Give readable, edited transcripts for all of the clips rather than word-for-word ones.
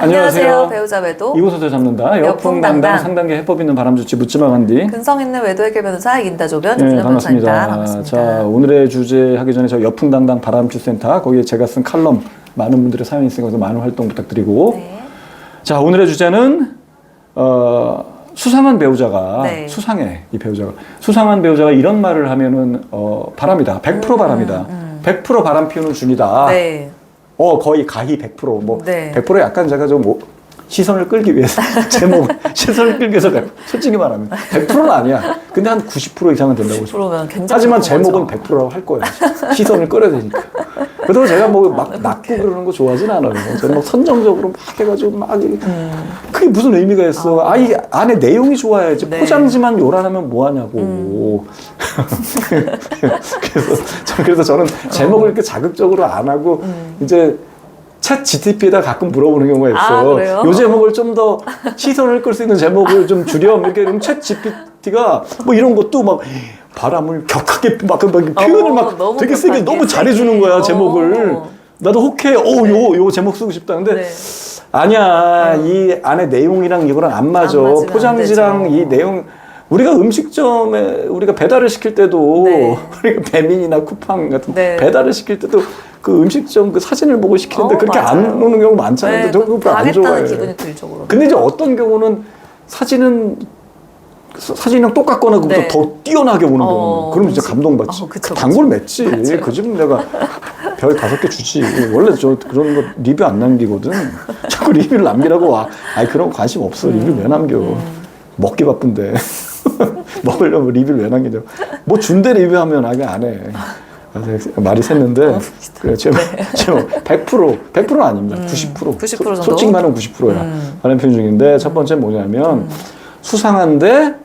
안녕하세요. 배우자 외도 이곳에서 잡는다. 여풍당당 상단계 해법 있는 바람주치 묻지마 간디. 근성 있는 외도 해결 변호사 이긴다 조변 네, 반갑습니다. 반갑습니다. 자, 오늘의 주제 하기 전에 저 여풍당당 바람주센터 거기에 제가 쓴 칼럼 많은 분들의 사연이 있으니까 많은 활동 부탁드리고. 네. 자, 오늘의 주제는 수상한 배우자가 수상해 이 배우자가 수상한 배우자가 이런 말을 하면은 바람이다. 100% 바람이다. 100% 바람 피우는 중이다. 네. 거의 가히 100% 뭐 네. 100% 약간 제가 좀 시선을 끌기 위해서 제목 시선을 끌기 위해서 솔직히 말하면 100%는 아니야. 근데 한 90% 이상은 된다고 싶어. 90%면 굉장히 하지만 제목은 100%라고 할 거예요. 시선을 끌어야 되니까. 그래도 제가 뭐 막 낚고 그러는 거 좋아하진 않아요. 저는 막 선정적으로 막 해가지고 막 그게 무슨 의미가 있어. 이 안에 내용이 좋아야지. 네. 포장지만 요란하면 뭐 하냐고. 그래서 저는 제목을 이렇게 자극적으로 안 하고 이제 챗 GTP에다 가끔 물어보는 경우가 있어요. 그래요? 요 제목을 좀 더 시선을 끌 수 있는 제목을 좀 줄여. 이렇게 그럼 챗 GPT가 뭐 이런 것도 막 바람을 격하게 막 표현을 막 되게 세게 너무 잘해주는 거야, 제목을. 나도 혹해. 요 제목 쓰고 싶다는데. 네. 아니야. 이 안에 내용이랑 이거랑 안 맞아. 포장지랑 이 내용. 우리가 음식점에 우리가 배달을 시킬 때도 우리가 배민이나 쿠팡 같은 배달을 시킬 때도 그 음식점 그 사진을 보고 시키는데 그렇게 안 오는 경우 많잖아요. 네, 근데 그거 안 좋아해. 기분이 들죠. 근데 이제 어떤 경우는 사진이랑 똑같거나 그보다 더 뛰어나게 오는 경우. 그럼 진짜 감동받지. 단골 맺지. 그 집은 내가 별 5개 주지. 원래 저 그런 거 리뷰 안 남기거든. 자꾸 리뷰를 남기라고 와. 그런 거 관심 없어. 리뷰 왜 남겨. 먹기 바쁜데. 먹으려면 리뷰를 왜 남기냐고. 뭐 준대 리뷰하면 안 해. 말이 샜는데 그래, 제목 100%는 아닙니다. 90% 정도? 솔직히 말하면 90%야. 하는 편 중인데 첫 번째 뭐냐면 수상한데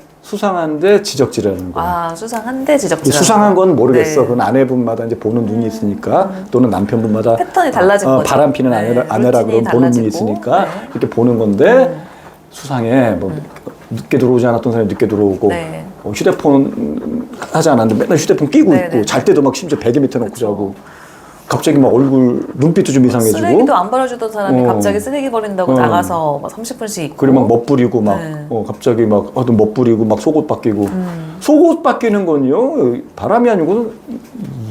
지적질하는 거야. 수상한데 지적질. 수상한 건 모르겠어. 그건 아내분마다 이제 보는 눈이 있으니까 또는 남편분마다 패턴이 달라진 거죠. 바람 피는 아내라 그러면 보는 눈이 있으니까 이렇게 보는 건데 수상해. 뭐 늦게 들어오지 않았던 사람이 늦게 들어오고 휴대폰 하지 않았는데 맨날 휴대폰 끼고 있고 잘 때도 막 심지어 베개 밑에 놓고 자고 갑자기 막 얼굴 눈빛도 좀 이상해지고 쓰레기도 안 버려주던 사람이 갑자기 쓰레기 버린다고 나가서 막 30분씩 있고 그리고 막 멋부리고 막 갑자기 막 멋부리고 막 속옷 바뀌고 속옷 바뀌는 건요 바람이 아니고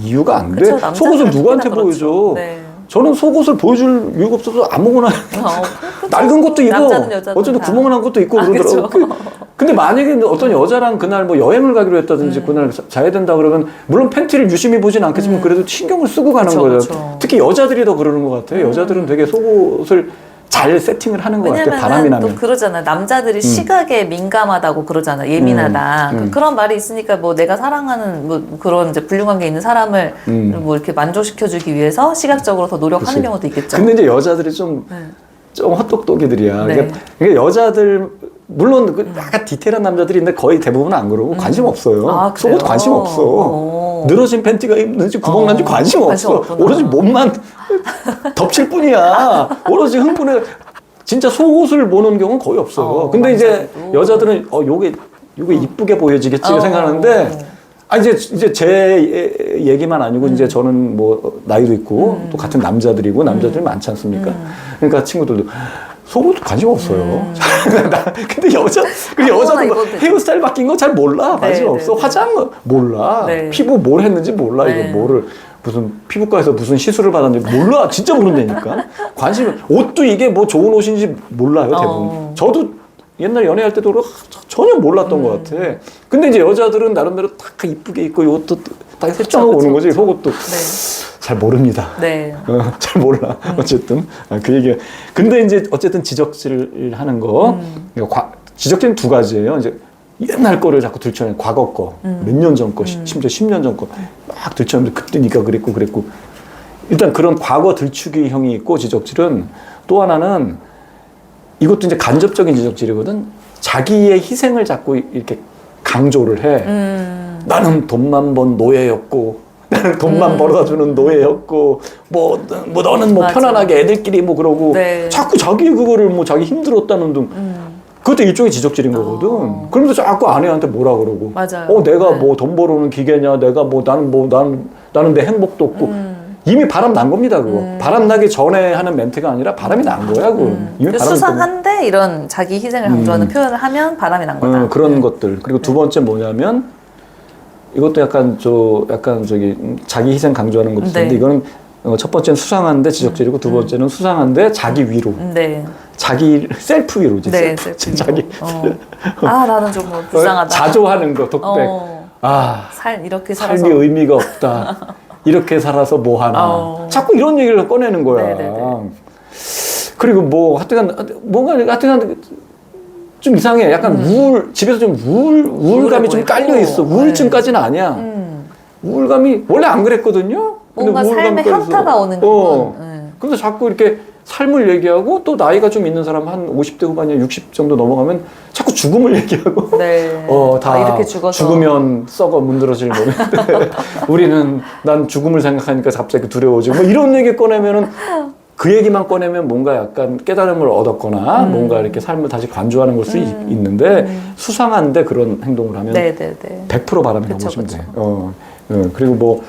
이유가 안 돼. 속옷을 누구한테 보여줘. 저는 속옷을 보여줄 이유가 없어서 아무거나 낡은 것도 입어. 어쨌든 구멍 난 것도 있고 그러더라고. 근데 만약에 어떤 여자랑 그날 뭐 여행을 가기로 했다든지 그날 자야 된다 그러면 물론 팬티를 유심히 보진 않겠지만 그래도 신경을 쓰고 가는 거죠. 특히 여자들이 더 그러는 것 같아요. 여자들은 되게 속옷을 잘 세팅을 하는 것 같아요. 바람이 나면. 또 그러잖아요. 남자들이 시각에 민감하다고 그러잖아요. 예민하다. 그런 말이 있으니까 뭐 내가 사랑하는 뭐 그런 이제 불륜관계에 있는 사람을 뭐 이렇게 만족시켜주기 위해서 시각적으로 더 노력하는 경우도 있겠죠. 근데 이제 여자들이 좀 헛똑똑이들이야. 그러니까 여자들 물론 약간 디테일한 남자들이 있는데 거의 대부분 안 그러고 관심 없어요. 속옷 관심 없어. 늘어진 팬티가 입는지 구멍 난지 관심 없어. 오로지 몸만 덮칠 뿐이야. 오로지 흥분해. 진짜 속옷을 보는 경우는 거의 없어요. 근데 이제 여자들은 요게 이쁘게 보여지겠지 생각하는데 이제 제 얘기만 아니고 이제 저는 뭐 나이도 있고 또 같은 남자들이고 남자들이 많지 않습니까? 그러니까 친구들도 속옷 관심 없어요. 근데 여자도 헤어스타일 바뀐 거 잘 몰라. 관심 없어. 화장 몰라. 피부 뭘 했는지 몰라. 이거 뭐를 무슨 피부과에서 무슨 시술을 받았는지 몰라. 진짜 모른다니까. 옷도 이게 뭐 좋은 옷인지 몰라요. 대부분. 저도 옛날 연애할 때도 전혀 몰랐던 것 같아. 근데 이제 여자들은 나름대로 딱 이쁘게 입고 옷도 딱 설정하고 오는 거지. 속옷도. 잘 모릅니다. 잘 몰라. 어쨌든 그 얘기가. 근데 이제 어쨌든 지적질을 하는 거. 지적질은 두 가지예요. 이제 옛날 거를 자꾸 들춰내. 과거 거, 몇 년 전 거, 심지어 10년 전 거 막 들춰내는데 그때 네가 그랬고. 일단 그런 과거 들추기형이 있고 지적질은 또 하나는 이것도 이제 간접적인 지적질이거든. 자기의 희생을 자꾸 이렇게 강조를 해. 나는 돈만 번 노예였고. 나는 돈만 벌어다 주는 노예였고, 뭐 너는 뭐 편안하게 애들끼리 뭐 그러고, 자꾸 자기 그거를 뭐 자기 힘들었다는 등, 그것도 일종의 지적질인 거거든. 그러면서 자꾸 아내한테 뭐라 그러고, 내가 뭐 돈 벌어오는 기계냐, 내가 나는 내 행복도 없고, 이미 바람 난 겁니다, 그거. 바람 나기 전에 하는 멘트가 아니라 바람이 난 거야, 그거. 이미 바람이 수상한데 이런 자기 희생을 강조하는 표현을 하면 바람이 난 거다. 그런 것들. 그리고 두 번째 뭐냐면, 이것도 약간 저기, 자기 희생 강조하는 것도 있는데, 이거는 첫 번째는 수상한데 지적질이고, 두 번째는 수상한데 자기 위로. 자기, 셀프 위로지. 네, 셀프 자기. 나는 좀 뭐 불쌍하다. 자조하는 거, 독백. 이렇게 살아서. 삶이 의미가 없다. 이렇게 살아서 뭐 하나. 자꾸 이런 얘기를 꺼내는 거야. 네네네. 그리고 뭐, 하여튼간 좀 이상해. 약간 집에서 좀 우울감이 좀 깔려 있어. 우울증까지는 아니야. 우울감이, 원래 안 그랬거든요? 근데 뭔가 삶에 현타가 오는 기분. 근데 자꾸 이렇게 삶을 얘기하고 또 나이가 좀 있는 사람 한 50대 후반이나 60 정도 넘어가면 자꾸 죽음을 얘기하고 다 이렇게 죽어서 죽으면 썩어 문드러질 몸인데 우리는 난 죽음을 생각하니까 갑자기 두려워지고 뭐 이런 얘기 꺼내면은 그 얘기만 꺼내면 뭔가 약간 깨달음을 얻었거나 뭔가 이렇게 삶을 다시 관조하는 걸 수 있는데 수상한데 그런 행동을 하면 100% 바람이 나오시면 돼요. 그리고 뭐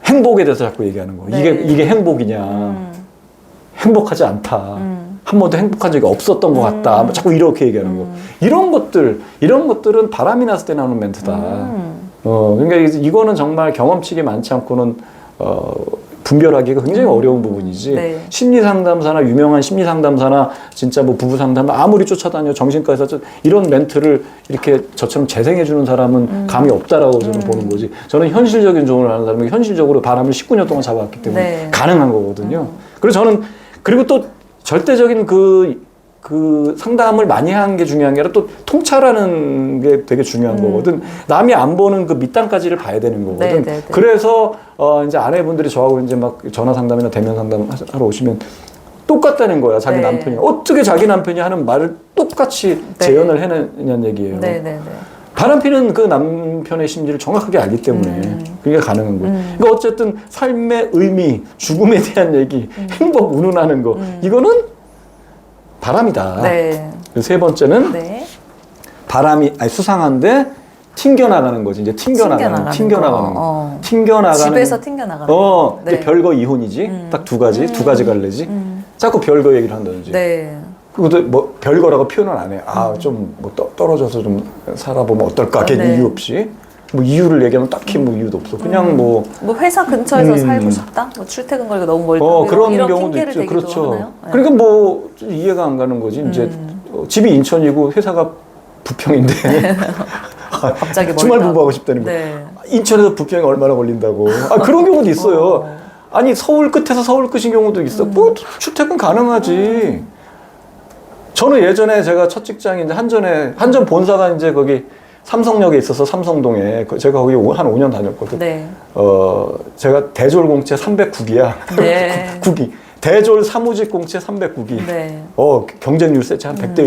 행복에 대해서 자꾸 얘기하는 거. 이게 행복이냐. 행복하지 않다. 한 번도 행복한 적이 없었던 것 같다. 자꾸 이렇게 얘기하는 거. 이런 것들은 바람이 났을 때 나오는 멘트다. 그러니까 이거는 정말 경험치가 많지 않고는, 분별하기가 굉장히 어려운 부분이지. 심리상담사나 유명한 심리상담사나 진짜 뭐 부부상담 아무리 쫓아다녀 정신과에서 이런 멘트를 이렇게 저처럼 재생해주는 사람은 감이 없다라고 저는 보는 거지. 저는 현실적인 조언을 하는 사람이 현실적으로 바람을 19년 동안 잡아왔기 때문에 가능한 거거든요. 그래서 저는 그리고 또 절대적인 그 상담을 많이 하는 게 중요한 게 아니라 또 통찰하는 게 되게 중요한 거거든. 남이 안 보는 그 밑단까지를 봐야 되는 거거든. 그래서 이제 아내분들이 저하고 이제 막 전화 상담이나 대면 상담 하러 오시면 똑같다는 거야. 자기 남편이 어떻게 자기 남편이 하는 말을 똑같이 재현을 해내냐는 얘기예요. 바람피는 그 남편의 심리를 정확하게 알기 때문에 그게 가능한 거예요. 그러니까 어쨌든 삶의 의미, 죽음에 대한 얘기, 행복 운운하는 거 이거는 바람이다. 세 번째는 바람이 수상한데 튕겨나가는 거지. 이제 튕겨나가는 거. 집에서 튕겨나가는 거. 이제 별거 이혼이지. 딱 두 가지 갈래지. 자꾸 별거 얘기를 한다든지. 그것도 뭐 별거라고 표현을 안 해. 좀 뭐 떨어져서 좀 살아보면 어떨까? 걔 이유 없이. 뭐 이유를 얘기하면 딱히 뭐 이유도 없어. 그냥 뭐 회사 근처에서 살고 싶다. 뭐 출퇴근 거리가 너무 멀다. 그런 경우도 있죠. 그렇죠. 그러니까 뭐 이해가 안 가는 거지. 이제 집이 인천이고 회사가 부평인데 갑자기 주말 부부하고 싶다는 거. 인천에서 부평이 얼마나 걸린다고. 그런 경우도 있어요. 아니 서울 끝에서 서울 끝인 경우도 있어. 뭐 출퇴근 가능하지. 저는 예전에 제가 첫 직장이 이제 한전 본사가 이제 거기 삼성역에 있어서 삼성동에 제가 거기 한 5년 다녔거든. 제가 대졸 공채 309기야. 9기. 대졸 사무직 공채 309기. 경쟁률 세지 한 100대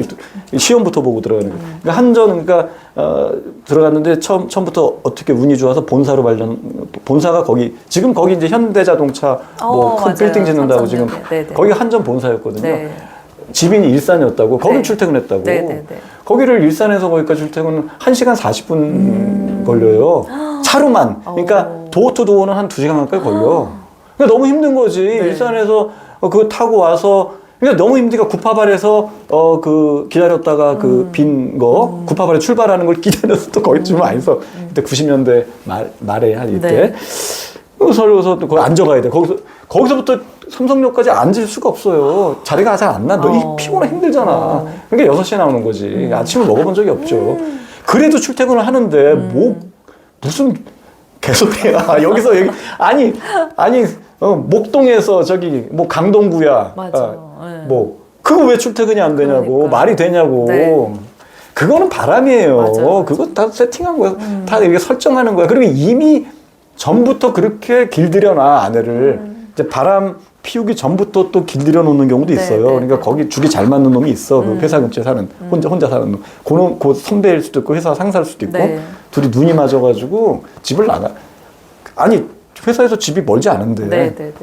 1. 시험부터 보고 들어가는 거예요. 그러니까 한전 들어갔는데 처음부터 어떻게 운이 좋아서 본사로 본사가 지금 거기 이제 현대자동차 뭐 큰 빌딩 짓는다고 지금 거기 한전 본사였거든요. 집인이 일산이었다고. 거긴 출퇴근했다고. 거기를 일산에서 거기까지 출퇴근은 1시간 40분 걸려요. 차로만. 그러니까 도어 투 도어는 한 2시간 가까이 걸려. 그러니까 너무 힘든 거지. 일산에서 그거 타고 와서 그러니까 너무 힘드니까 구파발에서 기다렸다가 그 빈 거 구파발에 출발하는 걸 기다려서 또 거기쯤 와서 그때 90년대 말에 한 이때 서울에서 또 거기 앉아가야 돼. 거기서부터 삼성역까지 앉을 수가 없어요. 자리가 잘 안 나. 너 피곤해 힘들잖아. 그러니까 6시에 나오는 거지. 아침을 먹어본 적이 없죠. 그래도 출퇴근을 하는데 무슨 개소리야. 여기서 목동에서 저기 뭐 강동구야. 그거 왜 출퇴근이 안 되냐고. 말이 되냐고. 그거는 바람이에요. 그거 다 세팅한 거야. 다 이렇게 설정하는 거야. 그리고 이미 전부터 그렇게 길들여놔, 아내를. 이제 바람 피우기 전부터 또 길들여 놓는 경우도 있어요. 그러니까 거기 죽이 잘 맞는 놈이 있어. 그 회사 근처에 사는, 혼자 사는 놈. 그 선배일 수도 있고, 회사 상사일 수도 있고, 둘이 눈이 맞아가지고 집을 나가. 아니, 회사에서 집이 멀지 않은데.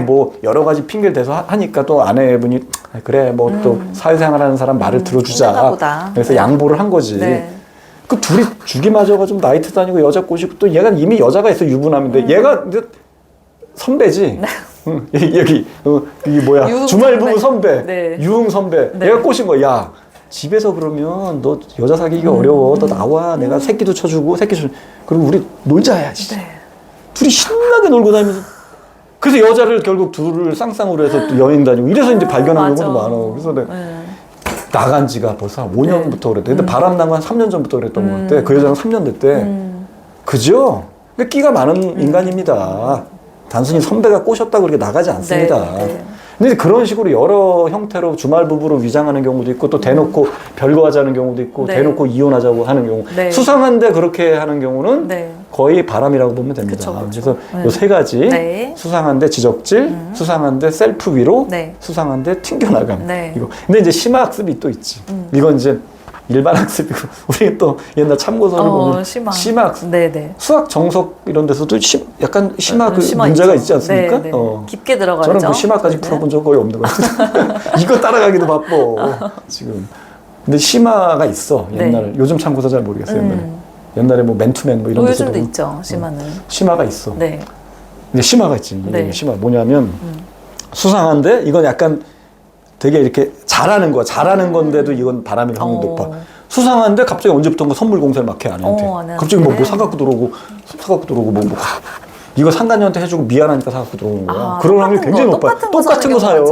뭐, 여러 가지 핑계를 대서 하니까 또 아내분이, 그래, 뭐 또 사회생활 하는 사람 말을 들어주자. 그래서 양보를 한 거지. 그 둘이 죽이 맞아가지고 나이트 다니고 여자 꼬시고 또 얘가 이미 여자가 있어, 유부남인데 얘가 선배지. 응, 여기 이게 뭐야? 유흥 주말부부 선배, 선배. 네. 유흥 선배. 네. 내가 꼬신 거야. 야, 집에서 그러면 너 여자 사귀기가 어려워. 너 나와. 내가 새끼도 쳐주고 그리고 우리 놀자야. 네. 둘이 신나게 놀고 다니면서. 그래서 여자를 결국 둘을 쌍쌍으로 해서 또 여행 다니고 이래서 이제 발견하는 맞아. 경우도 많아. 그래서 내가 네. 나간 지가 벌써 한 5년부터 그랬대. 근데 바람 나고 한 3년 전부터 그랬던 것 같아. 그 여자는 3년 됐대. 그죠? 그러니까 끼가 많은 인간입니다. 단순히 선배가 꼬셨다고 그렇게 나가지 않습니다. 네. 근데 그런 식으로 여러 형태로 주말 부부로 위장하는 경우도 있고 또 대놓고 별거하자는 경우도 있고 네. 대놓고 이혼하자고 하는 경우 네. 수상한데 그렇게 하는 경우는 네. 거의 바람이라고 보면 됩니다. 그쵸. 그래서 네. 요 세 가지 네. 수상한데 지적질, 수상한데 셀프 위로, 네. 수상한데 튕겨나감. 네. 이거. 근데 이제 심화 학습이 또 있지. 이건 이제 일반 학습이고 우리 또 옛날 참고서를 보면 심화 학습. 네네. 수학 정석 이런 데서도 약간 심화 그 심화 문제가 있죠. 있지 않습니까? 네, 네. 깊게 들어가죠. 저는 그 심화까지 네. 풀어본 적 거의 없는 것 같아요. 이거 따라가기도 바빠 지금. 근데 심화가 있어 옛날에. 네. 요즘 참고서 잘 모르겠어요. 옛날에 뭐 맨투맨 뭐 이런 데서 요즘도 있죠. 심화는. 심화가 있어. 네. 근데 심화가 있지. 네. 심화 뭐냐면 수상한데 이건 약간 되게 이렇게 잘하는 거야. 잘하는 건데도 이건 바람일 확률이 높아. 수상한데 갑자기 언제부턴가 선물 공세를 막 해, 아내한테. 아내한테. 갑자기 뭐 사갖고 들어오고, 이거 상간녀한테 해주고 미안하니까 사갖고 들어오는 거야. 그런 확률이 굉장히 높아요. 똑같은 거 사요.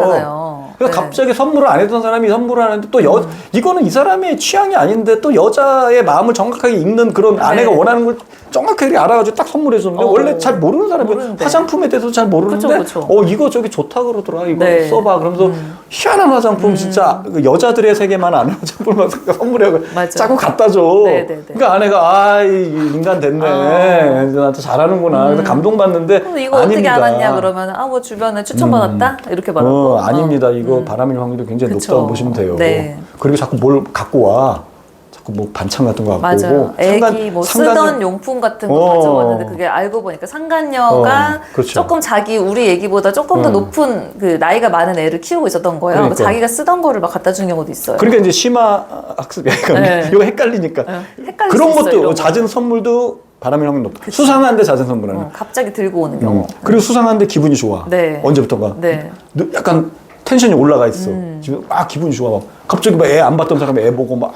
그래서 네. 갑자기 선물을 안 했던 사람이 선물을 하는데 또 이거는 이 사람의 취향이 아닌데 또 여자의 마음을 정확하게 읽는 그런 아내가 원하는 걸 정확하게 알아가지고 딱 선물해 줬는데 원래 잘 모르는 사람이 화장품에 대해서 잘 모르는데 그쵸. 이거 저기 좋다 그러더라. 이거 네. 써봐. 그러면서 희한한 화장품 진짜 그 여자들의 세계만 아는 화장품을 선물해 자꾸 갖다 줘. 네네네. 그러니까 아내가 이 인간 됐네. 나한테 잘하는구나. 그래서 감동받는데 그럼 이거 아닙니다. 어떻게 알았냐 그러면 뭐 주변에 추천받았다 이렇게 말하고 아닙니다. 이거 바람일 확률이 굉장히 그쵸. 높다고 보시면 돼요. 네. 그리고 자꾸 뭘 갖고 와. 자꾸 뭐 반찬 같은 거 갖고 맞아요. 오고. 애기 뭐 쓰던 용품 같은 거 가져왔는데 그게 알고 보니까 상간녀가 그렇죠. 조금 우리 애기보다 조금 더 높은 그 나이가 많은 애를 키우고 있었던 거예요. 그러니까. 자기가 쓰던 거를 막 갖다 준 경우도 있어요. 그러니까 이제 심화 학습이 네. 이거 헷갈리니까. 헷갈릴 그런 수 있어요, 것도 이런 잦은 선물도 바람일 확률이 높아. 수상한데 잦은 선물하는. 갑자기 들고 오는 경우. 그리고 수상한데 기분이 좋아. 네. 언제부턴가. 네. 약간 텐션이 올라가 있어. 지금 기분이 좋아. 막 갑자기 막 애 안 봤던 사람이 애 보고 막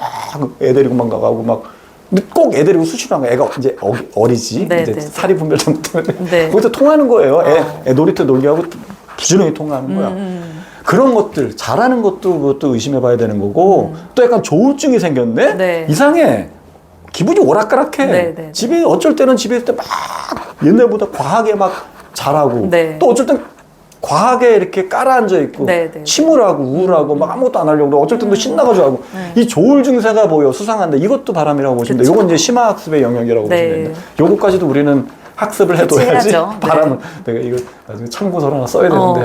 애 데리고 막 나가고 막. 근데 꼭 애 데리고 수시로 하면 애가 이제 어리지. 네, 이제 네, 사리 분별 잘못하면 네. 거기서 통하는 거예요. 애 놀이터 놀게 하고 부지런히 통하는 거야. 그런 것들 잘하는 것도 그것도 의심해봐야 되는 거고 또 약간 조울증이 생겼네. 네. 이상해. 기분이 오락가락해. 네, 네, 집에 어쩔 때는 집에 있을 때 막 옛날보다 과하게 막 잘하고 네. 또 어쩔 땐 과하게 이렇게 깔아앉아 있고 네, 네. 침울하고 우울하고 막 아무것도 안 하려고 그러고 어쩔 땐 또 신나가지고 하고 이 조울 증세가 보여 수상한데 이것도 바람이라고 보시면 돼요. 이건 이제 심화 학습의 영역이라고 네. 보시면 됩니다. 요거까지도 우리는 학습을 해둬야지 해야죠. 바람은 내가 이거 나중에 참고서를 하나 써야 되는데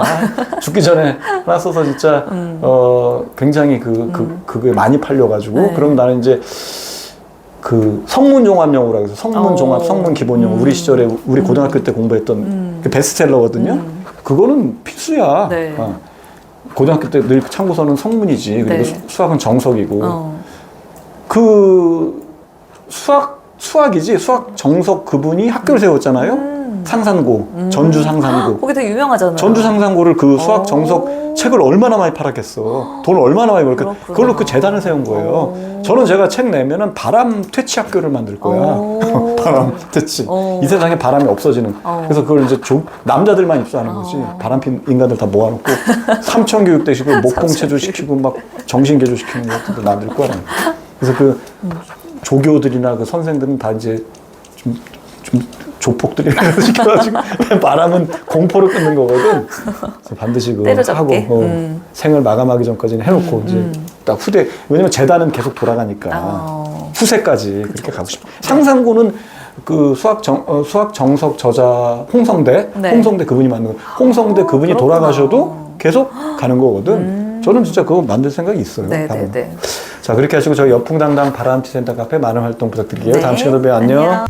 죽기 전에 하나 써서 진짜 굉장히 그게 많이 팔려가지고 네. 그럼 나는 이제 그 성문 종합 영어라고 해서 성문 종합, 성문 기본 영어 우리 시절에 우리 고등학교 때 공부했던 그 베스트셀러거든요. 그거는 필수야. 네. 고등학교 때 늘 참고서는 성문이지. 그리고 네. 수학은 정석이고. 그 수학이지. 수학 정석 그분이 학교를 세웠잖아요. 상산고, 전주 상산고. 거기 되게 유명하잖아요. 전주 상산고를 그 수학 정석 책을 얼마나 많이 팔았겠어. 돈을 얼마나 많이 벌까. 그걸로 그 재단을 세운 거예요. 저는 제가 책 내면은 바람 퇴치 학교를 만들 거야. 바람 퇴치. 이 세상에 바람이 없어지는. 그래서 그걸 이제 남자들만 입수하는 거지. 바람핀 인간들 다 모아놓고 삼천 교육대 시키고 목공 체조 시키고 막 정신 개조 시키는 것도 만들 거야. 그래서 그 조교들이나 그 선생들은 다 이제 좀 조폭들이 시켜가지고 바람은 공포를 끊는 거거든. 그래서 반드시 그거 하고 생을 마감하기 전까지는 해놓고 이제 딱 후대 왜냐면 재단은 계속 돌아가니까 후세까지 그렇게 가고 싶어. 상상고는 그 수학 정석 저자 홍성대 네. 홍성대 그분이 만든 거. 홍성대 그분이 돌아가셔도 계속 가는 거거든. 저는 진짜 그거 만들 생각이 있어요. 네. 자 그렇게 하시고 저희 여풍당당 바람티 센터 카페 많은 활동 부탁드릴게요. 네. 다음 시간에 봬요. 안녕.